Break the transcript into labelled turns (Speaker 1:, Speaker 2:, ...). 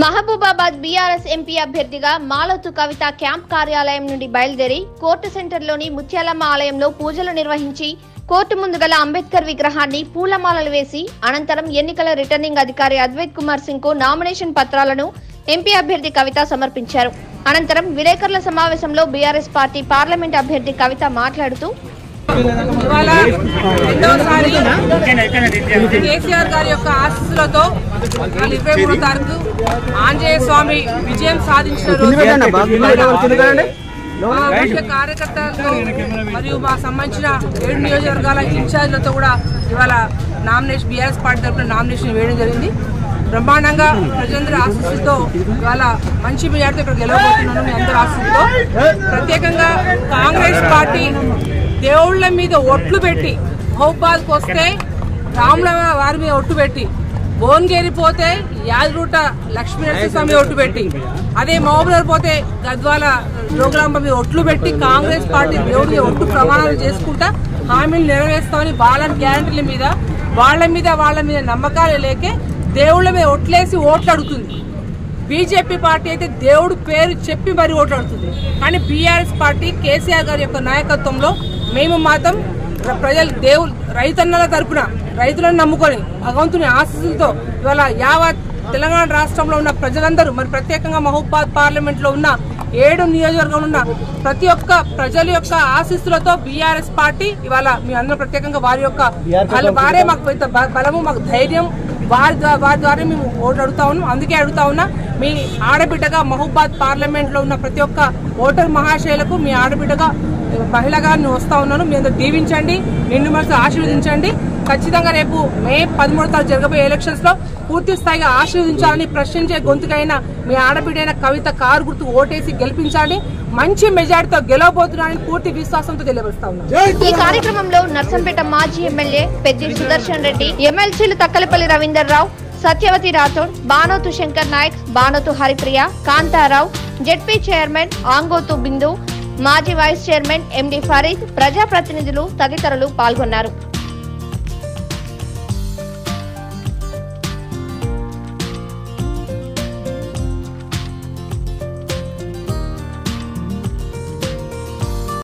Speaker 1: Mahabubabad BRS MP అభ్యర్థిగా మాలతు కవిత camp కార్యాలయం నుండి బయలుదేరి కోర్టు సెంటర్లోని ముత్యాలమ్మ ఆలయంలో పూజలు నిర్వహించి కోర్టు ముందు గల అంబేద్కర్ విగ్రహాన్ని పూలమాలలు వేసి అనంతరం ఎన్నికల రిటర్నింగ్ అధికారి అద్వైత్ కుమార్ సింగ్ కు నామినేషన్ పత్రాలను ఎంపీ అభ్యర్థి కవిత సమర్పించారు. అనంతరం విలేకరుల సమావేశంలో బీఆర్ఎస్ పార్టీ పార్లమెంట్ అభ్యర్థి కవిత మాట్లాడుతూ
Speaker 2: కేసీఆర్ గారి యొక్క ఆశీస్సులతో 23వ తారీఖు ఆంజనేయ స్వామి విజయం సాధించిన రోజు కార్యకర్తలతో మరియు మా సంబంధించిన 7 నియోజకవర్గాల ఇన్ఛార్జ్లతో కూడా ఇవాళ నామినేషన్ బీఆర్ఎస్ పార్టీ తరఫున నామినేషన్ వేయడం జరిగింది. బ్రహ్మాండంగా ప్రజలందరి ఆశీస్సులతో ఇవాళ మంచి మెజార్టీతో ఇక్కడ గెలవబోతున్నాను. మీ అందరి ఆశీస్సులతో ప్రత్యేకంగా కాంగ్రెస్ పార్టీ దేవుళ్ళ మీద ఒట్లు పెట్టి మహబూబాబాద్కి వస్తే రాముల వారి మీద ఒట్టు పెట్టి, భువనగిరి పోతే యాదగిరిగుట్ట లక్ష్మీనరసింహస్వామి ఒట్టు పెట్టి, అదే మహబూబాబాద్ పోతే గద్వాల జోగులాంబ మీద ఒట్లు పెట్టి కాంగ్రెస్ పార్టీ దేవుడి మీద ఒట్టు ప్రమాణాలు చేసుకుంటా హామీలు నెరవేరుస్తామని వాళ్ళ గ్యారంటీల మీద వాళ్ళ మీద నమ్మకాలు లేకే దేవుళ్ళ మీద ఒట్లేసి ఓట్లు అడుగుతుంది. బీజేపీ పార్టీ అయితే దేవుడు పేరు చెప్పి మరి ఓట్లు అడుగుతుంది. కానీ బీఆర్ఎస్ పార్టీ కేసీఆర్ గారి యొక్క నాయకత్వంలో మేము మాత్రం ప్రజలు దేవుడు రైతన్నల తరపున రైతులను నమ్ముకొని భగవంతుని ఆశీస్సులతో ఇవాళ యావత్ తెలంగాణ రాష్ట్రంలో ఉన్న ప్రజలందరూ మరి ప్రత్యేకంగా మహబూబాబాద్ పార్లమెంట్ లో ఉన్న 7 నియోజకవర్గంలో ఉన్న ప్రతి ఒక్క ప్రజల యొక్క ఆశీస్సులతో బీఆర్ఎస్ పార్టీ ఇవాళ మీ అందరూ ప్రత్యేకంగా వారే మాకు పెద్ద బలము, మాకు ధైర్యం, వారి ద్వారా మేము ఓట్లు అడుగుతా ఉన్నాం. అందుకే అడుగుతా ఉన్నా, మీ ఆడబిడ్డగా మహబూబాబాద్ పార్లమెంట్ లో ఉన్న ప్రతి ఒక్క ఓటర్ మహాశయులకు మీ ఆడబిడ్డగా మహిళగా నేను వస్తా ఉన్నాను. మీ అందరూ దీవించండి, నిండు మనసు ఆశీర్వదించండి. ఖచ్చితంగా రేపు మే 13వ తారీఖు జరగబోయే ఎలక్షన్స్ లో పూర్తి స్థాయిగా ఆశీర్వదించాలని ప్రశ్నించే గొంతుకైన మీ ఆడబిడ్డైన కవిత కారు గుర్తు ఓటేసి గెలిపించాలి. మంచి మెజార్టీతో గెలవబోతున్నారని పూర్తి విశ్వాసంతో తెలియజేస్తా ఉన్నాను.
Speaker 1: ఈ కార్యక్రమంలో నర్సంపేట మాజీ ఎమ్మెల్యే పెద్ది సుదర్శన్ రెడ్డి, ఎమ్మెల్సీలు తక్కలపల్లి రవీందర్ రావు, సత్యవతి రాథోడ్, బానోతు శంకర్ నాయక్, బానోతు హరిప్రియ, కాంతారావు, జెడ్పీ చైర్మన్ ఆంగోతు బిందు, మాజీ వైస్ చైర్మన్ ఎండి ఫరీద్, ప్రజాప్రతినిధులు తదితరులు పాల్గొన్నారు.